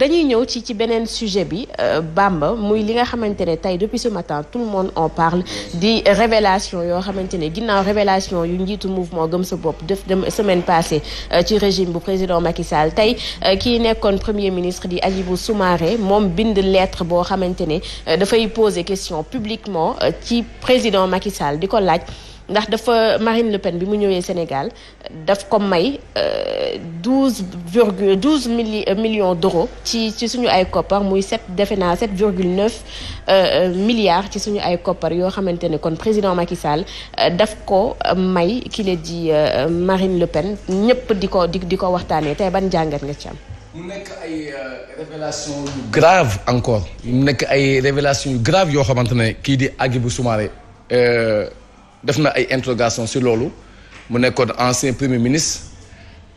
dañuy ñëw ci beneen sujet bi Bamba muy li nga xamante ne tey depuis ce matin tout le monde en parle di révélation yoo xamante ne ginnaaw révélation yu njiitu mouvement gëm sa bopp def dem semaine passée ci régime bu président Macky Sall tey kii nekkoon premier ministre di Hadjibou Soumaré moom bind lettre boo xamante ne dafay poser question publiquement ci président Macky Sall di ko laaj ndax dafa Marine Le Pen bi mu ñëwee Sénégal daf ko may 12 millions d'euros ci suñu ay koppar muy 7,9 milliards ci suñu ay koppar yoo xamante ne kon président Macky Sall daf ko may ki la di Marine Le Pen ñëpp di ko waxtaanee tey ban jàngat nga ci am. mu nekk ay révélation yu grave encore mu nekk ay révélation yu grave yoo xamante ne kii di Hadjibou Soumaré def na ay interrogation ci loolu mu nekkoon ancien premier ministre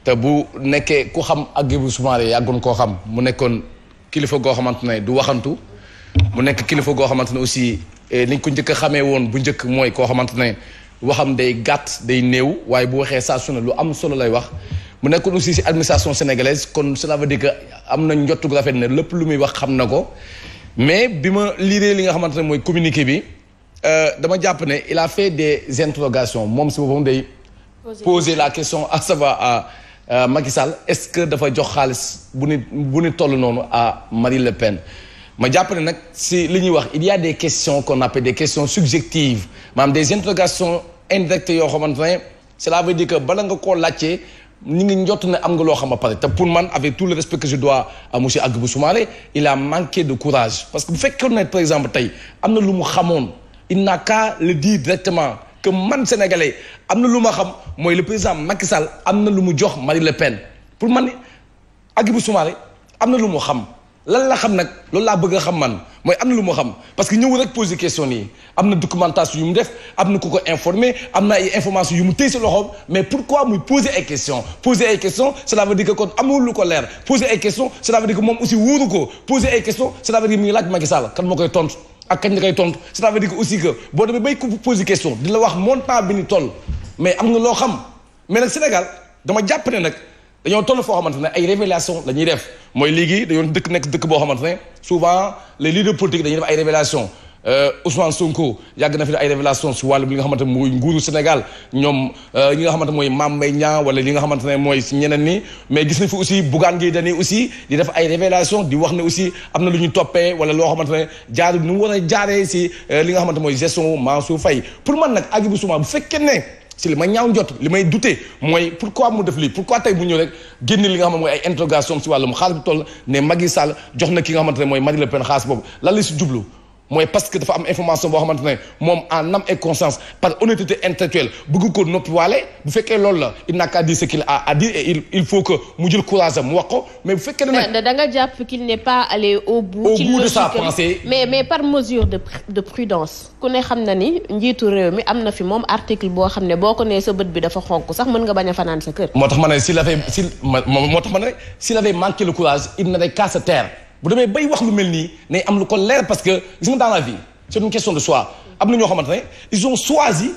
te bu nekkee ku xam Hadjibou Soumaré yàggoon koo xam mu nekkoon kilifa goo xamante ne du waxantu mu nekk kilifa goo xamante ne aussi liñ ko njëkk a xamee woon bu njëkk mooy koo xamante ne waxam day gàtt day néew waaye bu waxee saa su ne lu am solo lay wax mu nekkoon aussi ci administration sénégalaise kon cela veut dire que am na njottu gu rafet ne lépp lu muy wax xam na ko mais bi ma liiree li nga xamante ne mooy communiqué bi dama jàpp ne il a fait des interrogations moom si boppam day poser la question à savoir à Macky Sall est-ce que dafa jox xaalis bu ni toll noonu à Marine Le Pen ma jàpp ne nag si li ñuy wax il y a des questions qu'on appelle des questions subjectives maanaam des interrogations indirectes yoo xamante ne cela veut dire que bala nga koo laajte ñi ngi njott ne am nga loo xam ba pare te pour man avec tout le respect que je dois à monsieur Hadjibou Soumaré il a manqué de courage parce que bu fekkoon ne par exemple tey am na lu mu xamoon il n'a qu'à le dire directement que man sénégalais am na lu ma xam mooy le président Macky Sall am na lu mu jox Marine Le Pen pour man Hadjibou Soumaré am na lu mu xam lan la xam nag loolu laa bëgg a xam man mooy am na lu mu xam parce que ñëw rek poser question nii am na documentation yu mu def am na ku ko informé am na ay information yu mu téye si loxoom mais pourquoi muy poser ay questions cela veut dire que kon amul lu ko leer poser ay questions cela veut dire que moom aussi wóoru ko poser ay questions cela veut dire mu ngi laaj Macky Sall kan moo koy tontu ak kañ la koy tontu cela veut dire que aussi que boo demee bay ko poser question di la wax montant bi ni toll mais am nga loo xam mais nag Sénégal dama jàpp ne nag dañoo toll foo xamante ne ay révélation la ñuy def mooy léegi dañoo nekk dëkk boo xamante ne souvent les leaders politiques dañuy def ay révélation Ousmane Sonko yàgg na fi ay révélation si wàllu li nga xamante ne mooy nguuru Sénégal ñoom ñi nga xamante mooy Mame Mbaye Niang wala li nga xamante ne mooy si ñeneen ni mais gis nañ fi aussi Bougane Gueye Dany aussi di def ay révélation di wax ne aussi am na lu ñu toppee wala loo xamante ne jaarul ni mu war a jaaree si li nga xamante mooy gestion Mansour Faye pour man nag Hadjibou Soumaré bu fekkee ne si li may ñaaw njot li may douter mooy pourquoi mu def lii pourquoi tey mu ñëw rek génne li nga xam ne mooy ay interrogation si wàllum xaalis bi toll ne Macky Sall jox na ki nga xamante ne mooy Marine Le Pen xaalis boobu lan la si jublu mooy parce que dafa am information boo xamante ne moom en âme et conscience par honnêteté intellectuelle bëgg ko noppiwaale bu fekkee loolu la il n'a qu'à dire ce qu'il a à dire et il faut que mu jël courage am mu wax ko mais bu fekkee ne nag da nga jàpp qu'il n'est pas allé au bout de sa pensée mais par mesure de prudence ku ne xam na ni njiitu réew mi am na fi moom article boo xam ne boo ko nee sa bët bi dafa xonk sax mën nga bañ a fanaan sa kër. moo tax ma ne s'il avait manqué le courage il n'avait qu'à se taire bu demee bay wax lu mel nii ne am lu ko leer parce que gis nga dans la vie c'est une question de choix am na ñoo xamante ne ils ont choisi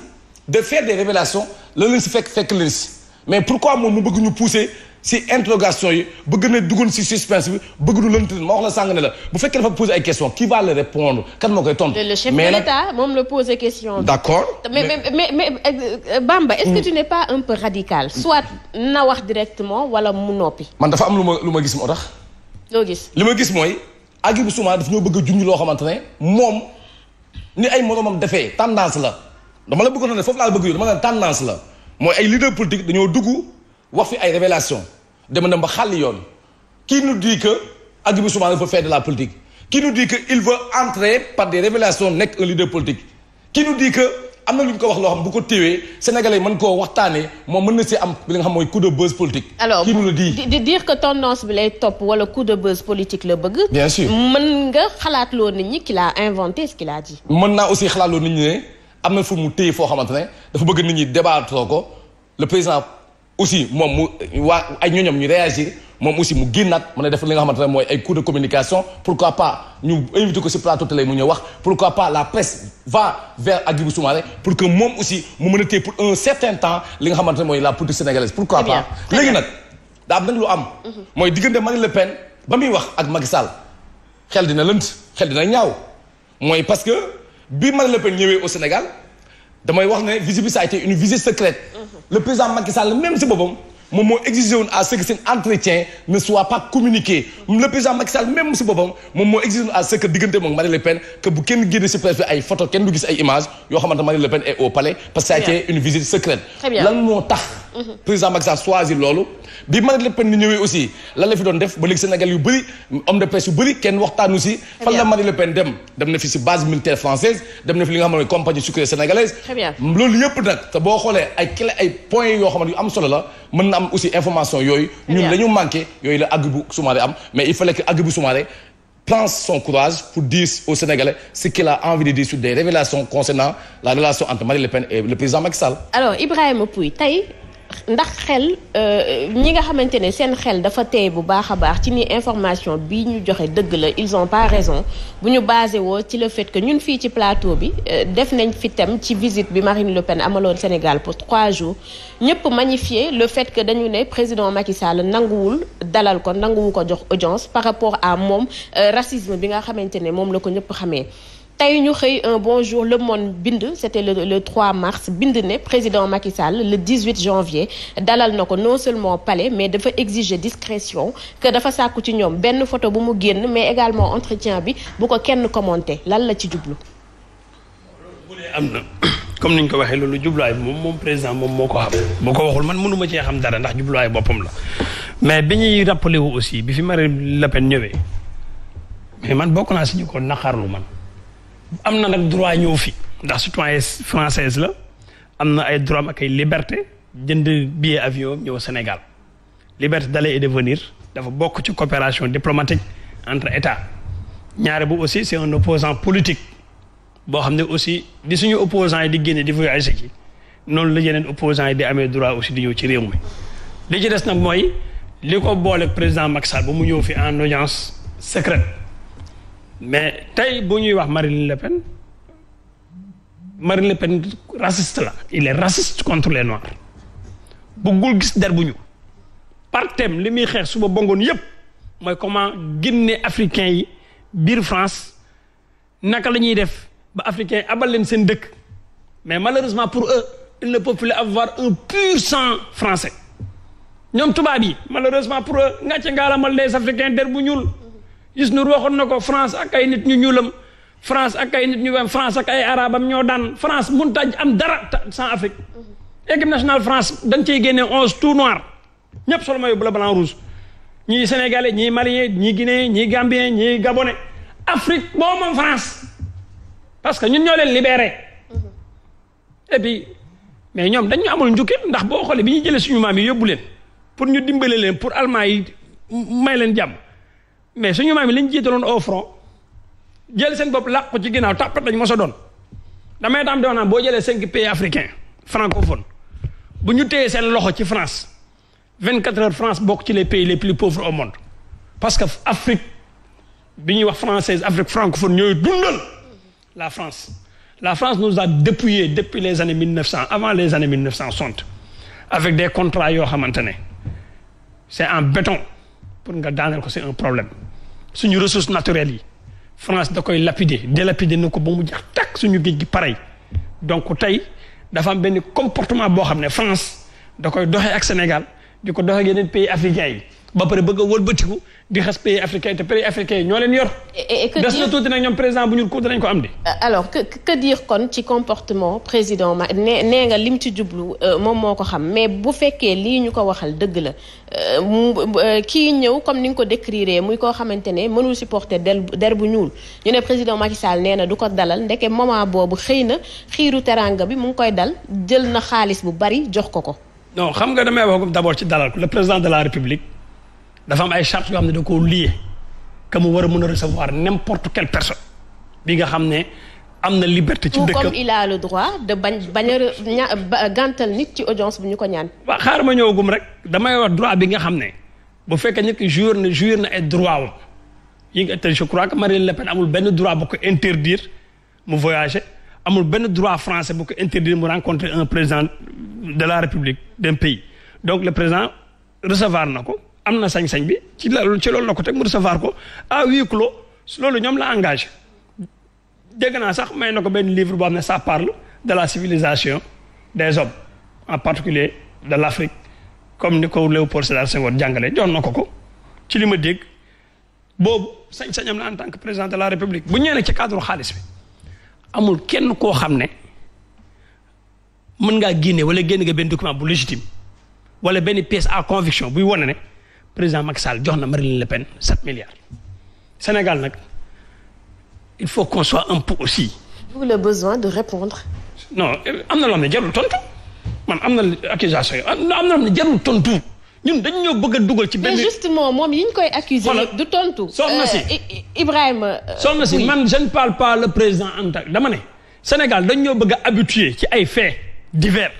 de faire des révélations la leen si fekk leen si mais pourquoi moom mu bëgg ñu pousser si interrogation yi bëgg na duggoon si suspense bi bëgg nu lënt ma wax la sàng ne la bu fekkee dafa poser ay questions qui va le répondre kan moo koy tontu. le chef de l'État moom la poser question. d'accord mais Bamba est-ce que tu n'es pas un peu radical soit na wax directement wala mu noppi. man dafa am lu ma gis moo tax. loo gis li ma gis mooy Hadjibou Soumaré daf ñoo bëgg a junj loo xamante ne moom ni ay moromam defee tendance la dama la bëggoon ne foofu laa la bëgg yow dama ne tendance la mooy ay leader politique dañoo dugg wax fi ay révélation dem ba xàlli yoon qui nous dit que Hadjibou Soumaré veut faire de la politique qui nous dit que il veut entrer par des révélations nekk un leader politique qui nous dit que am na lu ñu ko wax loo xam bu ko téewee sénégalais yi mën koo waxtaanee moom mën na si am li nga xam mooy coup de buzz politique. alors qui nous le dit di dire que tendance bi lay topp wala coup de buzz politique la bëgg. bien sûr mën nga xalaatloo nit ñi qu'il a inventé ce qu'il a dit. mën naa aussi xalaatloo nit ñi ne am na fu mu téye foo xamante ne dafa bëgg nit ñi débattre ko le président aussi moom mu waa ay ñooñam ñu réagir moom aussi mu génnaat mën a def li nga xamante ne mooy ay cours de communication pourquoi pas ñu invité ko ci plateau télé mu ñëw wax pourquoi pas la presse va vers Hadjibou Soumaré pour que moom aussi mu mën a téye pour un certain temps li nga xamante ne mooy la politique sénégalaise pourquoi pas léegi nag daa am nag lu am mooy diggante Marine Le Pen ba muy wax ak Macky Sall xel dina lënt xel dina ñaaw mooy parce que bi Marine Le Pen ñëwee au Sénégal damay wax ne visite bi ça a été une visite secrète. Le président Macky Sall même si boppam moom moo exigé woon à ce que seen entretien ne soit pas communiqué le président Macky Sall même si boppam moom moo exigé woon à ce que diggante moom Marine Le Pen que bu kenn génne si presse bi ay photo kenn du gis ay images yoo xamante Marine Le Pen est au palais parce que ça a été une visite secrète. lan moo tax. président Macky Sall choisir loolu. bi Marine Le Pen ni ñëwee aussi lan la fi doon def ba léegi Sénégal yu bëri homme de presse yu bëri kenn waxtaanu si. fan la Marine Le Pen dem na fi si base militaire française dem na fi li nga xam ne compagnie sucrière sénégalaise. loolu yëpp nag te boo xoolee ay points yoo xam ne yu am solo la mën na am aussi information yooyu. ñun dañu manqué yooyu la Hadjibou Soumaré am mais il fallait que Hadjibou Soumaré prenne son courage pour dire aux Sénégalais ce qu'il a envie de dire sur des révélations concernant la relation entre Marine Le Pen et le président Macky Sall. alors Ibrahima Pouye tey. ndax xel ñi nga xamante ne seen xel dafa tey bu baax a baax ci ni information bi ñu joxe dëgg la ils ont pas raison bu ñu basé woo ci le fait que ñun fii ci plateau bi def nañ fi thème ci visite bi Marine Le Pen amaloon Sénégal pour 3 jours ñëpp magnifier le fait que dañu ne président Macky Sall nanguwul dalal ko nanguwu ko jox audience par rapport à moom racisme bi nga xamante ne moom la ko ñëpp xamee. tey ñu xëy un bon jour Le Monde bind c'était le 3 mars bind ne président Macky Sall le 18 janvier dalal na ko non seulement palais mais dafa exiger discrétion que dafa sàkku ci ñoom benn photo bu mu génn mais également entretien bi bu ko kenn commenté lan la ci jublu. bu dee am na comme ni ñu ko waxee loolu jubluwaay bi moom président moom moo ko xam. boo ko waxul man mënuma cee xam dara ndax jubluwaay boppam la mais bi ñuy rappelé wu aussi bi fi Marine Le Pen ñëwee mais man bokk naa si ñu ko naqarlu man. am na nag droit ñëw fi ndax citoyen française la am na ay droit ak ay liberté jënd billet avion ñëw Sénégal liberté d'aller et de venir dafa bokk ci coopération diplomatique entre états ñaare bu aussi c'est un opposant politique boo xam ne aussi di suñu opposants yi di génne di voyager ci noonu la yeneen opposants yi di amee droit aussi di ñëw ci réew mi li ci des nag mooy li ko boole président Macky Sall ba mu ñëw fi en audience secrète mais tey bu ñuy wax Marine Le Pen raciste la il est raciste contre les noirs bëggul gis der bu ñu par thème li muy xeex suba bongoon yépp mooy comment génne africains yi biir France naka la ñuy def ba africains yi abal leen seen dëkk mais malheureusement pour eux ils ne peuvent plus avoir un pur sang français ñoom tubaab yi malheureusement pour eux ngàcce ngaalamal les africains der bu ñuul gis nu waxoon na ko France ak ay nit ñu ñuulam France ak ay nit ñu France ak ay arabam ñoo daan France mënut a am dara sans Afrique équipe nationale France dañ cey génne 11 tout noir ñëpp solo maillot bleu blanc rouge ñii sénégalais ñii malien ñii guinéen ñii gambien ñii gabonais Afrique boo moom France parce que ñun ñoo leen libéré et puis mais ñoom dañu amul njukkit ndax boo xoolee bi ñuy jëlee suñu maam yi yóbbu leen pour ñu dimbale leen pour allemand yi may leen jàmm mais suñu maam yi lañ jiitaloon au front jël seen bopp làq ko ci ginnaaw tàppat lañ mos a doon damay tam doon boo jëlee 5 pays africains francophones bu ñu téyee seen loxo ci France 24 heures France bokk ci les pays les plus pauvres au monde parce que Afrique bi ñuy wax française Afrique francophone ñooy dundal la France nous a dépouillés depuis les années 1900 avant les années 1960 avec des contrats yoo xamante ne c'est en béton pour nga daaneel ko c'est un problème suñu ressources naturelles yi France da koy délapider na ko ba mu jax takk suñu géej gi pareil donc tey dafa am benn comportement boo xam ne France da koy doxee ak Sénégal di ko doxee ak yeneen pays africains yi ba pare bëgg a wëlbatiku di xas pays africains te pays africains yi ñoo leen yor. des na tuuti nag ñoom président bu ñu ko dinañ ko am di. alors que dire kon ci comportement président ma nee nga lim ci jublu moom moo ko xam mais bu fekkee lii ñu ko waxal dëgg la kii ñëw comme ni nga ko décrire muy koo xamante ne mënul supporter der bu ñuul ñu ne président Macky Sall nee na du ko dalal ndeke moment boobu xëy na xiiru teranga bi mu ngi koy dal jël na xaalis bu bari jox ko. non xam nga damay wax d'abord ci dalal le président de la République. dafa am ay chartes yoo xam ne da koo lié que mu war a mën a recevoir n'importe quelle personne bi nga xam ne am na liberté. ci dëkkam comme il a le droit de bañ a gàntal nit ci audience bu ñu ko ñaan. waaw xaaral ma ñëwagum rek damay wax droit bi nga xam ne bu fekkee nit ki jouir na ay droit wam yi nga te je crois que Marine Le Pen amul benn droit bu ko interdire mu voyager amul benn droit français bu ko interdire mu rencontrer un président de la République d'un pays donc le président recevoir na ko am na sañ-sañ bi ci loolu la ko teg mu recevoir ko à huis clos loolu ñoom la engagé dégg naa sax may na ko benn livre boo xam ne ça parle de la civilisation des hommes en particulier de l'Afrique comme ni ko Léopold Sédar Senghor jàngale jox na ko ci li ma dégg boobu sañ-sañam la en tant que président de la République bu ñëwee nag ci cadre xaalis bi amul kenn koo xam ne mën ngaa génne wala génne nga benn document bu légitime wala benn pièce à conviction buy wane ne président Macky Sall jox na Marine Le Pen 7 milliards Sénégal nag il faut qu'on soit un peu aussi. Vous le besoin de répondre. non am na loo xam ne jarul tontu man am na accusation yi am na loo xam ne jarul tontu ñun dañu ñoo bëgg a dugal ci benn. mais justement moom yi ñu koy accuser du tontu. soxna si Ibrahima. soxna si man je ne parle pas le président en tant dama ne Sénégal dañu ñoo bëgg a habitué ci ay faits divers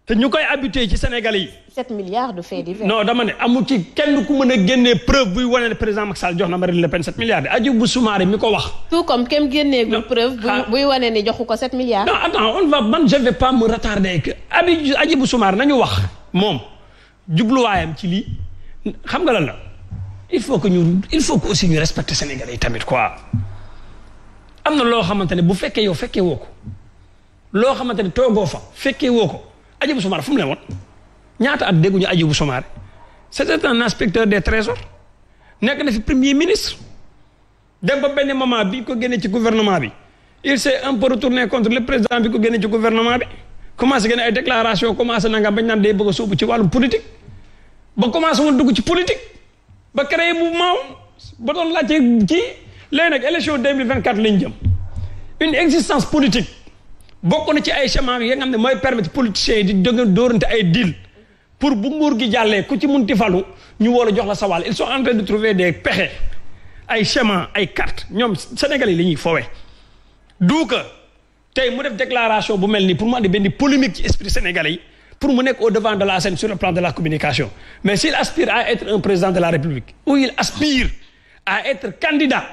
te ñu koy habitué ci Sénégalais yi. 7 milliards de faits divers. non dama ne amu ci kenn ku mën a génnee preuve buy wane ne président Macky Sall jox na Marine Le Pen 7 milliards de Hadjibou Soumaré mi ko wax. tout comme kenn génneegul preuve. buy wane ni joxu ko 7 milliards. non attends je vais pas me retarder que Hadjibou Soumaré nañu wax moom jubluwaayam ci lii xam nga lan la il faut que aussi ñu respecter Sénégalais yi tamit quoi am na loo xamante ne bu fekkee yow fekkee woo ko loo xamante ne toogoo fa fekkee woo ko Hadjibou Soumaré fu mu leen woon ñaata at dégguñu Hadjibou Soumaré c'était un inspecteur des trésors nekk na fi premier ministre dem ba benn moment bi ko génnee ci gouvernement bi il s'est un peu retourné contre le président bi ko génnee ci gouvernement bi commencé génne ay déclaration commencé na nga bañ naan day bëgg a sóobu ci wàllum politique ba commencé woon dugg ci politique ba créé mouvement ba doon laajte ci léegi nag élection 2024 lañ jëm une existence politique bokk na ci ay schéma yi nga xam ne mooy permettre politiciens yi di dóorante ay deal pour bu nguur gi jàllee ku ci munti falu ñu war a jox la sawal ils sont en train de trouver des pexe ay schéma ay carte ñoom Sénégalais yi la ñuy fowe duuka tey mu def déclaration bu mel nii pour mu andi benn polémique ci esprit sénégalais yi pour mu nekk au devant de la scène sur le plan de la communication mais s'il aspire à être un président de la République ou il aspire à être candidat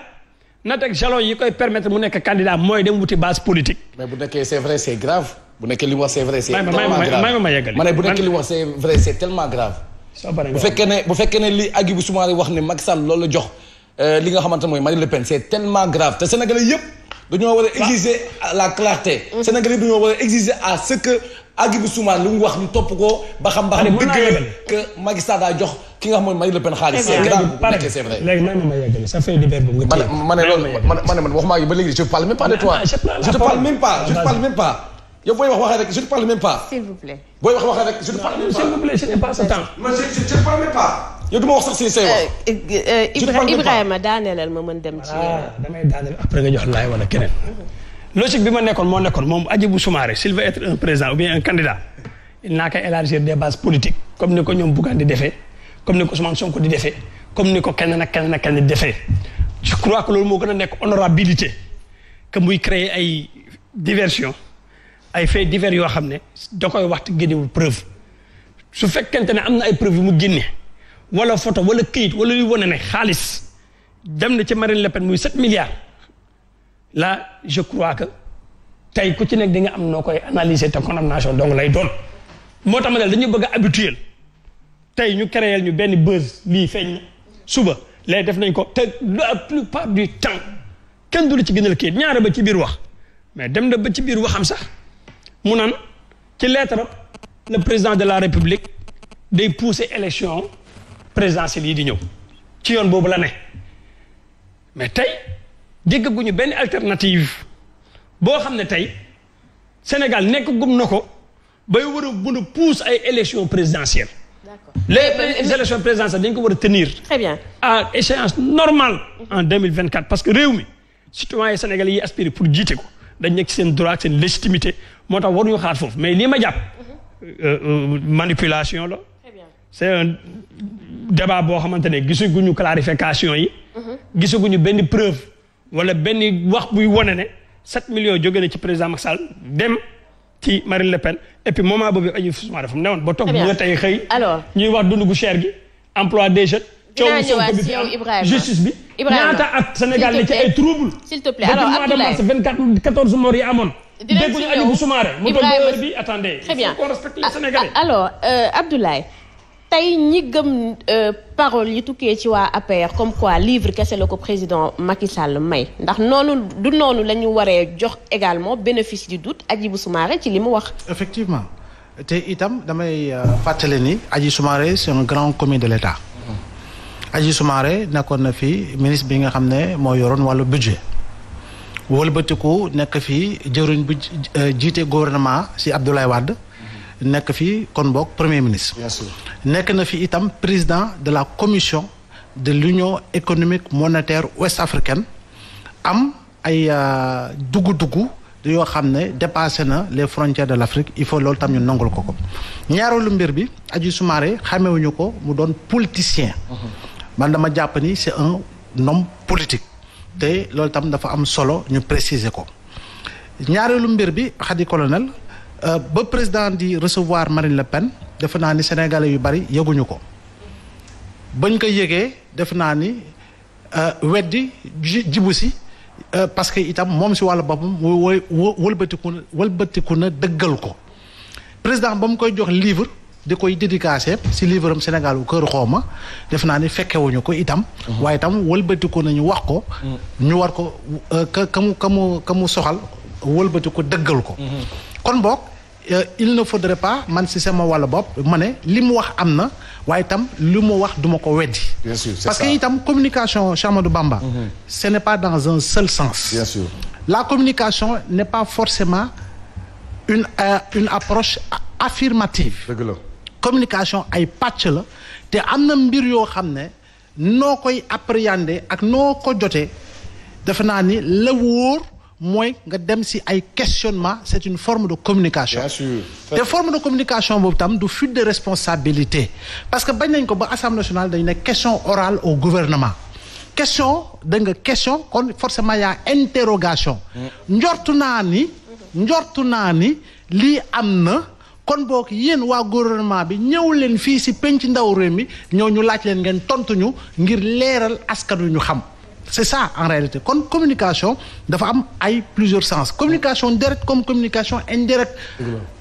na teg jalon yi koy permettre mu nekk candidat mooy dem wuti base politique. mais bu nekkee c'est vrai c'est grave bu nekkee li mu wax c'est vrai c'est tellement grave ma yeggali ma ne bu nekkee li mu wax c'est vrai c'est tellement grave. bu fekkee ne li Hadjibou Soumaré wax ne Macky Sall loolu la jox li nga xamante mooy Marine Le Pen c'est tellement grave te Sénégalais yëpp dañoo war a exiger la clarté. Sénégalais dañoo war a exiger à ce que Hadjibou Soumaré lu mu wax ñu topp ko ba xam dëgg que Macky Sall daa jox ki nga xam mooy Marine Le Pen xaalis. c'est grave bu nekkee c'est vrai. léegi ma yeggali ça fait divers bu nga ma ne loolu man waxuma ba léegi je parle même pas de toi. je te parle même pas yow booy wax waxee rek je te parle même pas. s'il vous plaît. booy wax waxee rek je te parle même pas. s'il vous plaît ce n'est pas ce temps. je te parle même pas. yow du ma wax sax si say wax. Ibrahima daaneelal ma mën dem ci. damay daaneel après nga jox laay wala keneen. logique bi ma nekkoon moo nekkoon moom Hadjibou Soumaré s'il veut être un président ou bien un candidat il n'a qu'à élargir des bases politiques comme ni ko ñoom Bougane di defee comme ni ko Ousmane Sonko di defee comme ni ko kenn di defee. je crois que loolu moo gën a nekk honorabilité que muy créer ay diversion ay faits divers yoo xam ne da koy waxtu génnewul preuve su fekkente ne am na ay preuve yu mu génne wala photo wala këyit wala luy wane ne xaalis dem na ci Marine Le Pen muy 7 milliards là je crois que tey ku ci nekk di nga am noo koy analyser te condamnation donc lay doon moo tax ma ne dañu bëgg a habituel tey ñu créer ñu benn buzz lii feeñ na suba léegi def nañ ko te la plupart du temps kenn du la ci gënal këyit ñaare ba ci biir wax mais dem na ba ci biir waxam sax mu naan ci lettre le président de la République day pousser élection présidentielle yi di ñëw ci yoon boobu la ne mais tey déggaguñu benn alternative boo xam ne tey Sénégal nekk gum na ko bay war a mën a pousse ay élection présidentielle. D'accord. Les élections présidentielles dañ ko war a tenir. Très bien. À échéance normale en 2024 parce que réew mi citoyens sénégalais yi aspiré pour jiite ko dañ nekk seen droit seen légitimité moo tax waruñu xaar foofu mais lii ma jàpp manipulation la. Très bien. C'est un débat boo xamante ne gisaguñu clarification yi. gisaguñu benn preuve wala benn wax buy wane ne 7 millions jóge na ci président Macky Sall dem ci Marine Le Pen et puis moment boobu Hadjibou Soumaré dafa newoon ba toog bu nga tey xëy. alors ñuy wax dundu gu cher gi emploi des jeunes. dinaa ñëwaat si yow Ibrahima justice bi. Ibrahima ñaata at Sénégal li ci ay trouble. s'il te plaît alors Abdoulaye depuis mois de mars 14 morts yi amoon. dinañ si dégguñu Hadjibou Soumaré mu toog Ibrahima bi attendez. très bien il faut qu'on respecte les Sénégalais. alors Abdoulaye tey ñi gëm parole yi tukkee ci waa APR comme quoi livre kese la ko président Macky Sall may ndax noonu la ñu waree jox également bénéfice du doute Hadjibou Soumaré ci li mu wax. effectivement te itam damay fàttali ni Hadjibou Soumaré c'est un grand commis de l'État. Hadjibou Soumaré nekkoon na fi ministre bi nga xam ne moo yoroon wàllu budget. wëlbatiku nekk fi jëruñ bu jiite gouvernement si Abdoulaye Wade. nekk fi kon boog premier ministre. Bien sûr. nekk na fi itam président de la commission de l'union économique monétaire ouest-africaine am ay dugg-dugg yoo xam ne dépassé na les frontières de l'Afrique il faut loolu tam ñu nangul ko ko. ñaareelu mbir bi Hadjibou Soumaré xamewuñu ko mu doon politicien. man dama jàpp ni c'est un homme politique. te loolu tam dafa am solo ñu préciser ko. ñaareelu mbir bi xadi colonel. ba président di recevoir Marine Le Pen defe naa ni sénégalais yu bari yëguñu ko bañ ko yëgee defe naa ni weddi jibu si parce que itam moom si wàllu boppam wëlbatiku na dëggal ko président ba mu koy jox livre di koy dédicacé si livre am Sénégal bu kër xooma def naa ni fekkewuñu ko itam waaye itam wëlbatiku nañu wax ko ñu war ko ka mu soxal wëlbatiku dëggal ko kon boog il ne faudrait pas man si sama wàlla bopp ma ne li mu wax am na waaye itam li mu wax duma ko weddi. Bien sûr, c'est parce ça. que itam communication Cheikh Ahmadou Bamba. Ce n'est pas dans un seul sens. Bien sûr. La communication n'est pas forcément une approche affirmative. dëgg la. communication ay pàcc la te am na mbir yoo xam ne noo koy appréhender ak noo ko jotee defe naa ni la wóor mooy nga dem si ay questionnement c'est une forme de communication. Bien sûr. te forme de communication boobu tam du fuite de responsabilité parce que bañ nañ ko ba Assemblée nationale dañu ne question orale au gouvernement question da nga question kon forcément y a interrogation njortu naa ni lii am na kon boog yéen waa gouvernement bi ñëw leen fii si penc ndaw réew mi ñëw ñu laaj leen ngeen tontuñu ngir leeral askan wi ñu xam c'est ça en réalité kon communication dafa am ay plusieurs sens communication directe comme communication indirecte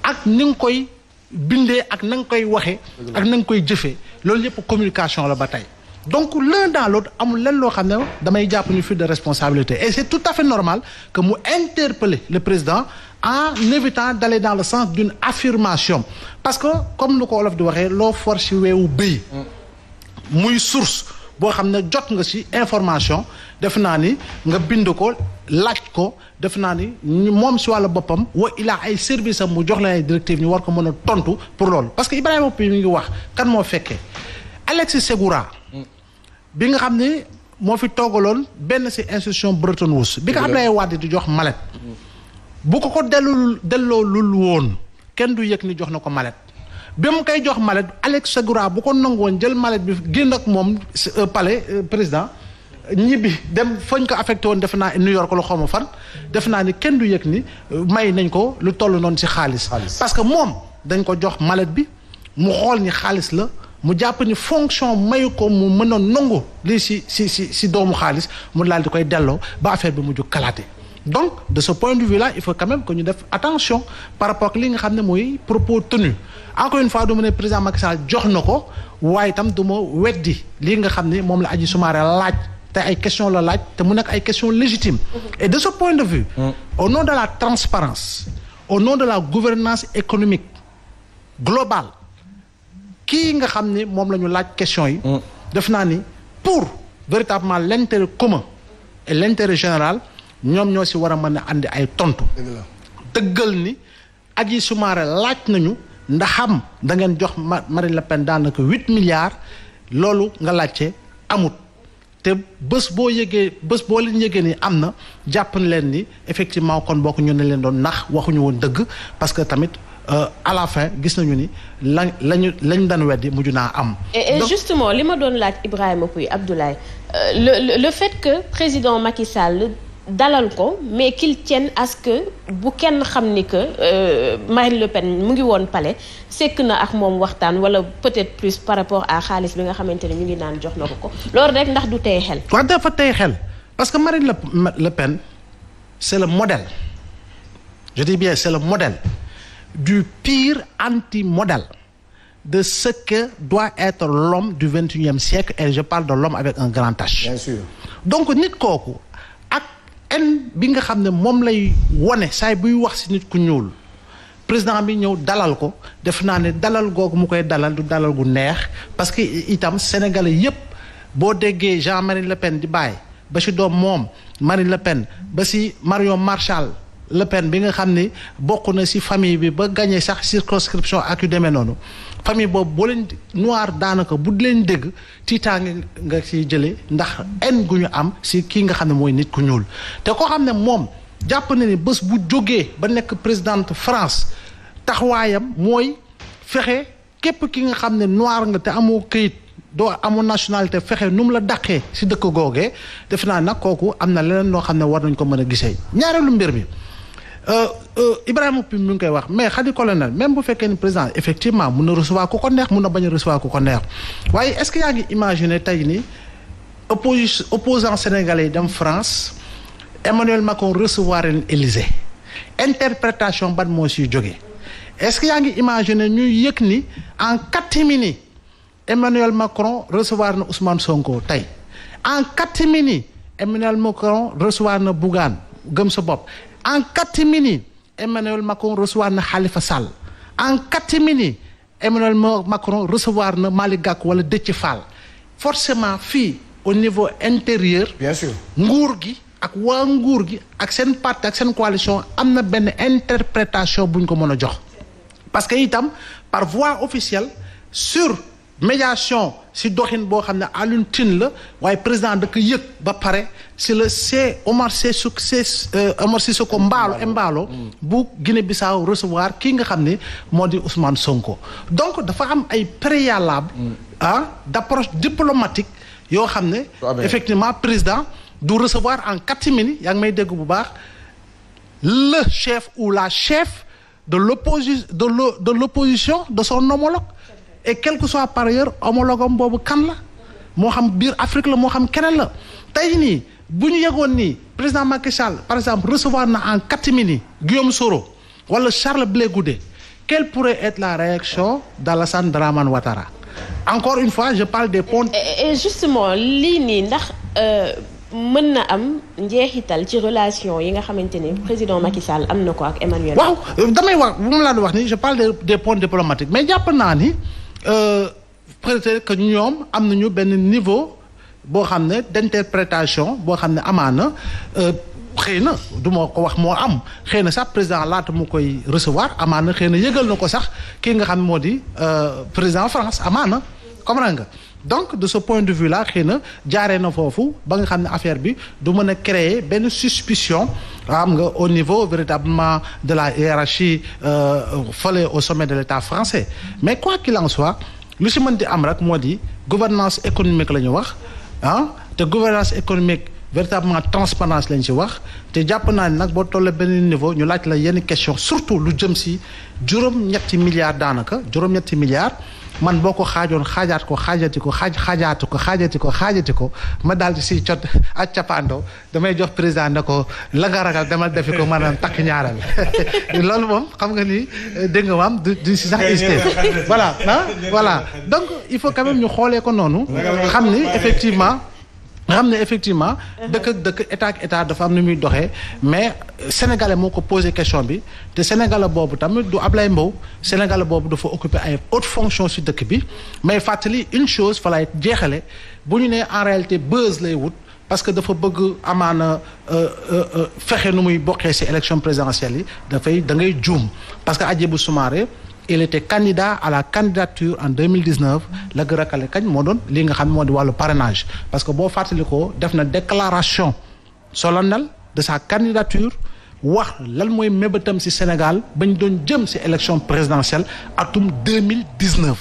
ak ni nga koy bindee ak na nga koy waxee ak na nga koy jëfee loolu yëpp communication la ba tey donc l'un dans l'autre amul lenn loo xam ne damay jàpp ni fuite de responsabilité et c'est tout à fait normal que mu interpeller le président en évitant d'aller dans le sens d'une affirmation parce que comme lu ko Wolof di waxee loo for ci weewu bëy muy source boo xam ne jot nga ci information def naa ni nga bind ko laaj ko def naa ni moom ci wàllu boppam wa ilaa ay service am mu jox leen ay directives ñu war ko mën a tontu pour loolu parce que Ibrahima Pouye mi ngi wax kan moo fekkee Alexis Segura bi nga xam ne moo fi toogaloon benn ci institution Bretton Woods bi nga Abdoulaye Wade di jox mallette bu ko delloo lul woon kenn du yëg ni jox na ko mallette bi mu koy jox mallette Alex Segura bu ko nangoon jël mallette bi génn ak moom palais président ñibbi dem fañ ko affecté woon defe naa New York la xaw ma fan defe naa ni kenn du yëg ni may nañ ko lu toll noonu ci xaalis parce que moom dañ ko jox mallette bi mu xool ni xaalis la mu jàpp ni fonction mayu ko mu mën a nangu lii si doomu xaalis mu daal di koy delloo ba affaire bi mujj kalaate donc de ce point de vue là il faut quand même que ñu def attention par rapport ak li nga xam ne mooy propos tenu encore une fois du ma ne président Macky Sall jox na ko waaye itam du ma weddi lii nga xam ne moom la Hadjibou Soumaré laaj te ay question la laaj te mu nekk ay question légitime et de ce point de vue au nom de la transparence au nom de la gouvernance économique globale kii nga xam ne moom la ñu laaj question yi def naa ni pour véritablement l'intérêt commun et l'intérêt général ñoom ñoo ci war a mën a andi ay tontu dëggal ni Hadjibou Soumaré laaj nañu ndaxam da ngeen jox Marine Le Pen daanaka 8 milliards loolu nga laajte amut te bés boo leen yëgee ni am na jàpp na leen ni effectivement kon bokk ñu ne leen doon nax waxuñu woon dëgg parce que tamit à la fin gis nañu ni lañ daan weddi mujj naa am. et justement li ma doon laaj Ibrahima Pouye Abdoulaye le fait que président Macky Sall dalal ko mais qu'il tienne à ce que bu kenn xam ni que Marine Le Pen mu ngi woon palais sekk na ak moom waxtaan wala peut-être plus par rapport à xaalis bi nga xamante ne ñu ngi naan jox na ko loolu rek ndax du tey xel. waaw dafa tey xel parce que Marine Le Pen c'est le modèle je dis bien c'est le modèle du pire anti-modèle de ce que doit être l'homme du 21e siècle et je parle de l'homme avec un grand H. Bien sûr. Donc nit kooku ak en bi nga xam ne moom lay wone saay buy wax ci nit ku ñuul président bi ñëw dalal ko def naa ne dalal googu mu koy dalal du dalal gu neex parce que itam sénégalais yépp boo déggee Jean-Marie Le Pen di bàyyi ba ci doom moom Marine Le Pen ba ci Marion Marshall Le Pen bi nga xam ni bokk na ci famille bi ba gagné sax circonscription ak yu demee noonu famille boobu boo leen noir daanaka bu leen dégg tiitaange nga ci jëlee ndax en gu ñu am ci kii nga xam ne mooy nit ku ñuul te koo xam ne moom jàpp na ni bés bu jógee ba nekk présidente France taxawaayam mooy fexe képp ki nga xam ne noir nga te amoo këyit doo amoo nationalité fexe nu mu la dàqee ci dëkk googee def naa nag kooku am na leneen loo xam ne war nañ ko mën a gisee ñaareelu mbir mi Ibrahima Pouy mi ngi koy wax mais xadi colonel même bu fekkee ni président effectivement mun na recevoir ku ko neex mun na bañ a recevoir ku ko neex waaye est-ce que yaa ngi imaginer tey ni opposant sénégalais yi dem France Emmanuel Macron recevoir leen Élysée interprétation ban moo siy jógee est-ce que yaa ngi imaginer ñuy yëg ni en catimini Emmanuel Macron recevoir na Ousmane Sonko tey en catimini Emmanuel Macron recevoir na Bougane gëm sa bopp en catimini Emmanuel Macron recevoir na Khalifa Sall en catimini Emmanuel Macron recevoir na Malick Gakou wala Déthié Fall forcément fii au niveau intérieur. Bien sûr. nguur gi ak waa nguur gi ak seen parti ak seen coalition am na benn interprétation bu ñu ko mën a jox parce que itam par voie officielle sur médiation si doxin boo xam ne Alioune Tine la waaye président da ko yëg ba pare si le Omar Sissoko Embaló bu Guinée-Bissau recevoir kii nga xam ne moo di Ousmane Sonko donc dafa am ay préalable d'approche diplomatique yoo xam ne effectivement président du recevoir en catimini yaa ngi may dégg bu baax le chef ou la chef de l'opposition de son homologue et quel que soit par ailleurs homologue am boobu kan la moo xam biir Afrique la moo xam keneen la tey nii bu ñu yegoon nii président Macky Sall par exemple recevoir na en catimini Guillaume Soro wala Charles Blé Goudé quelle pourrait être la réaction d'Alassane Dramane Ouattara encore une fois je parle des ponts. Et justement lii nii ndax mën na am njeexital ci relation yi nga xamante ne président Macky Sall am na ko ak Emmanuel. waaw damay wax bu ma laa wax ni je parle des ponts diplomatiques mais jàpp naa ni peut-être que ñoom am nañu benn niveau boo xam ne d'interprétation boo xam ne amaana xëy na du ma ko wax moo am xëy na sax président laata mu koy recevoir amaana xëy na yëgal na ko sax kii nga xam ne moo di président France amaana comprends nga. donc de ce point de vue là xëy na jaaree na foofu ba nga xam ne affaire bi du mën a créer benn suspicion xam nga au niveau véritablement de la hiérarchie fële au sommet de l'État français mais quoi qu'il en soit lu si mën di am rek moo di gouvernance économique la ñu wax te gouvernance économique véritablement transparence lañ ci wax te jàpp naa ne nag boo tollee benn niveau ñu laaj la yenn question surtout lu jëm si juróom-ñetti milliards daanaka juróom-ñetti milliards man boo ko xaajoon xaajaat ko xaajati ko ma daal di si cot ak cappaandoo damay jox président ne ko la nga ragal demal defi ko maanaam takk ñaaral loolu moom xam nga ni dégg nga maam du si sax hésité voilà donc il faut quand même ñu xoolee ko noonu xam ni effectivement dëkk ak dëkk état ak état dafa am ni muy doxee mais sénégalais moo ko posé question bi te sénégalais boobu tamit du Ablaye Mbow sénégalais boobu dafa occuper ay haute fonction ci dëkk bi mais fàttali une chose fa lay jeexale bu ñu nee en réalité buzz lay wut parce que dafa bëgg amaana fexe nu muy bokkee ci élection présidentielle yi da ngay juum parce que Hadjibou Soumaré il était candidat à la candidature en 2019 la gërakale kañ moo doon li nga xam moo di wàllu parrainage parce que boo fàttalikoo def na déclaration solennelle de sa candidature wax lan mooy mébétam ci Sénégal bañ doon jëm ci élection présidentielle atum 2019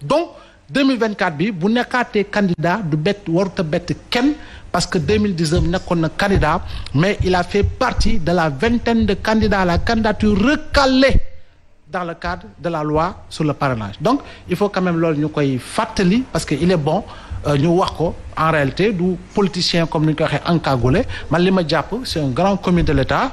donc 2024 bi bu nekkaatee candidat du bett warut a bett kenn parce que 2019 nekkoon na candidat mais il a fait partie de la vingtaine de candidats à la candidature recalée dans le cadre de la loi sur le parrainage donc il faut quand même loolu ñu koy fàttali parce que il est bon ñu wax ko en réalité du politicien comme ni ñu ko waxee encagoulé man li ma jàpp c'est un grand commis de l'État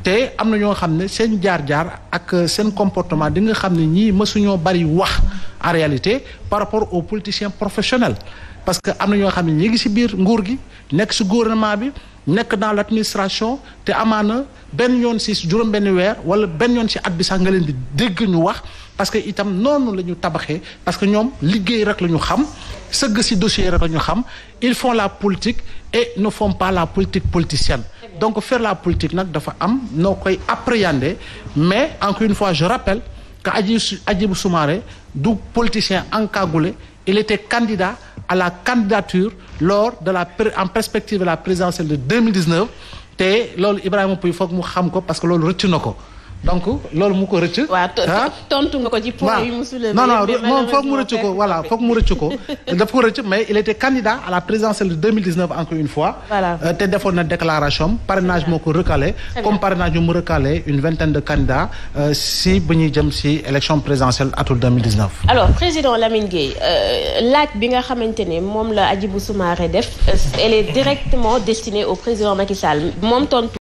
te am na ñoo xam ne seen jaar-jaar ak seen comportement di nga xam ne ñii mësuñoo bari wax en réalité par rapport aux politiciens professionnels parce que am na ñoo xam ne ñi ngi ci biir nguur gi nekk ci gouvernement bi nekk dans l'administration te amaana benn yoon ci juróom-benn weer wala benn yoon ci at bi sax nga leen di dégg ñu wax parce que itam noonu la ñu tabaxee parce que ñoom liggéey rek la ñu xam sëgg ci dossier rek la ñu xam ils font la politique et ne font pas la politique politicienne donc faire la politique nag dafa am noo koy appréhender mais encore une fois je rappelle que Hadjibou Soumaré du politicien encagoulé il était candidat à la candidature lors de en perspective de la présidentielle de 2019 te loolu Ibrahima Pouye foog mu xam ko parce que loolu rëcc na ko donc loolu mu ko rëcc. waaw tontu nga ko ci point yu mu soulevé. non moom foog mu rëcc ko voilà foog mu rëcc ko daf ko rëcc mais il était candidat à la présidentielle de 2019 encore une fois. voilà te defoon na déclaration parrainage moo ko recalé. comme parrainage yu mu recalé une vingtaine de candidats si bu ñuy jëm si élection présidentielle atul 2019. alors président Lamine Gueye laaj bi nga xamante ne moom la Hadjibou Soumaré def elle est directement destinée au président Macky Sall moom tontu.